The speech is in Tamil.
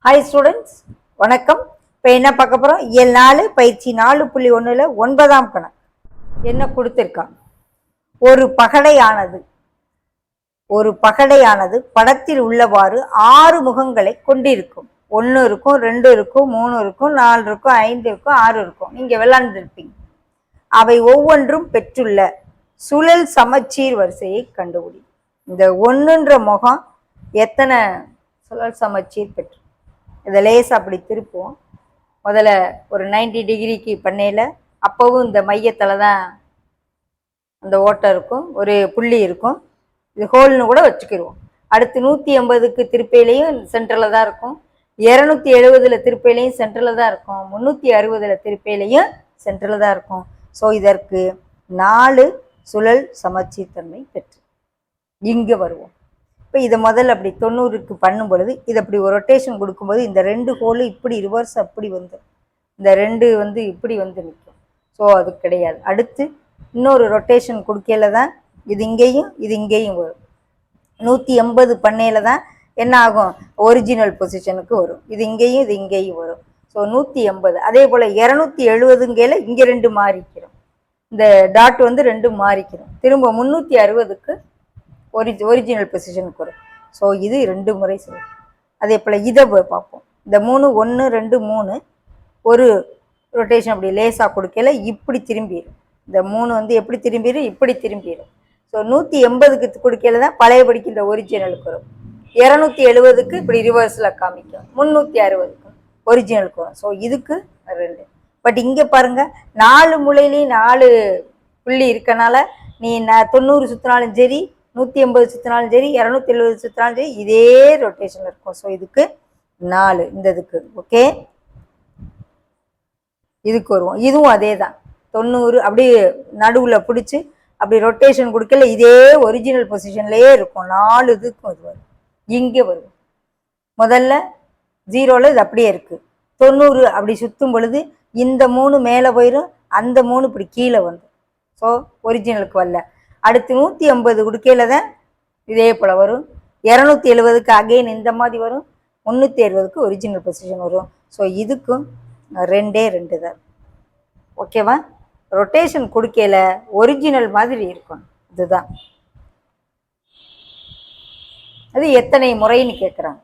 ஹாய் ஸ்டூடெண்ட்ஸ், வணக்கம். இப்போ என்ன பார்க்க போகிறோம்? இயல் 4 பயிற்சி 4.1ல் 9ஆம் கணக்கு என்ன கொடுத்துருக்கான்? ஒரு பகடையானது படத்தில் உள்ளவாறு 6 முகங்களை கொண்டிருக்கும். 1 இருக்கும், 2 இருக்கும், 3 இருக்கும், 4 இருக்கும், 5 இருக்கும், 6 இருக்கும். நீங்கள் விளாண்டுருப்பீங்க. அவை ஒவ்வொன்றும் பெற்றுள்ள சுழல் சமச்சீர் வரிசையை கண்டுபிடி. இந்த 1ன்ற முகம் எத்தனை சுழல் சமச்சீர் பெற்று? இதை லேசாக அப்படி திருப்புவோம். முதல்ல ஒரு 90 டிகிரிக்கு பண்ணையில் அப்போவும் இந்த மையத்தில் தான் அந்த ஓட்டை இருக்கும், ஒரு புள்ளி இருக்கும். இது ஹோல்னு கூட வச்சுக்கிடுவோம். அடுத்து 180க்கு திருப்பையிலையும் சென்டரில் தான் இருக்கும், 270 திருப்பையிலையும் சென்டரில் தான் இருக்கும், 360 திருப்பையிலையும் சென்டரில் தான் இருக்கும். ஸோ இதற்கு 4 சுழல் சமச்சீர் தன்மை பெற்று இங்கே வருவோம். இப்போ இதை முதல்ல அப்படி 90க்கு பண்ணும் பொழுது இதை அப்படி ஒரு ரொட்டேஷன் கொடுக்கும்போது இந்த 2 ஹோலு இப்படி ரிவர்ஸ் அப்படி வந்து இந்த 2 வந்து இப்படி வந்து நிற்கும். ஸோ அது கிடையாது. அடுத்து இன்னொரு ரொட்டேஷன் கொடுக்கையில தான் இது இங்கேயும் வரும். 180 பண்ணையில் தான் என்ன ஆகும்? ஒரிஜினல் பொசிஷனுக்கு வரும். இது இங்கேயும் வரும். ஸோ 180. அதே போல் 270ங்கையில் இங்கே 2 மாறிக்கிறோம். இந்த டாட் வந்து 2 மாறிக்கிறோம். திரும்ப 360க்கு ஒரிஜினல் பொசிஷனுக்கு வரும். ஸோ இது 2 முறை சொல்லும். அதே போல் இதை பார்ப்போம். இந்த 3 1 2 3 ஒரு ரொட்டேஷன் அப்படி லேசாக கொடுக்கல இப்படி திரும்பிடும். இந்த 3 வந்து எப்படி திரும்பிடும்? இப்படி திரும்பிடும். ஸோ 180க்கு கொடுக்கல தான் பழையபடிக்கு இந்த ஒரிஜினலுக்கு வரும். 270க்கு இப்படி ரிவர்ஸில் காமிக்கும். 360க்கு ஒரிஜினலுக்கு வரும். ஸோ இதுக்கு 2. பட் இங்கே பாருங்கள், 4 முளையிலையும் 4 புள்ளி இருக்கனால நீ 90 சுற்றினாலும் சரி, 180 சுற்றினாலும் சரி, 270 சுற்றினாலும் சரி, இதே ரொட்டேஷன் இருக்கும். ஸோ இதுக்கு 4. இந்த இதுக்கு ஓகே, இதுக்கு வருவோம். இதுவும் அதே தான். 90 அப்படி நடுவில் பிடிச்சி அப்படி ரொட்டேஷன் கொடுக்கல இதே ஒரிஜினல் பொசிஷன்லேயே இருக்கும். 4 இதுக்கும் இது வரும். இங்கே வரும். முதல்ல 0ல் இது அப்படியே இருக்குது. 90 அப்படி சுற்றும் பொழுது இந்த 3 மேலே போயிடும், அந்த 3 இப்படி கீழே வந்துடும். ஸோ ஒரிஜினலுக்கு வரல. அடுத்து 180 கொடுக்கையில தான் இதே போல் வரும். 270க்கு அகெயின் இந்த மாதிரி வரும். 360க்கு ஒரிஜினல் பொசிஷன் வரும். ஸோ இதுக்கும் 2 தான். ஓகேவா? ரொட்டேஷன் கொடுக்கையில ஒரிஜினல் மாதிரி இருக்கும். இதுதான். அது எத்தனை முறைன்னு கேட்குறாங்க.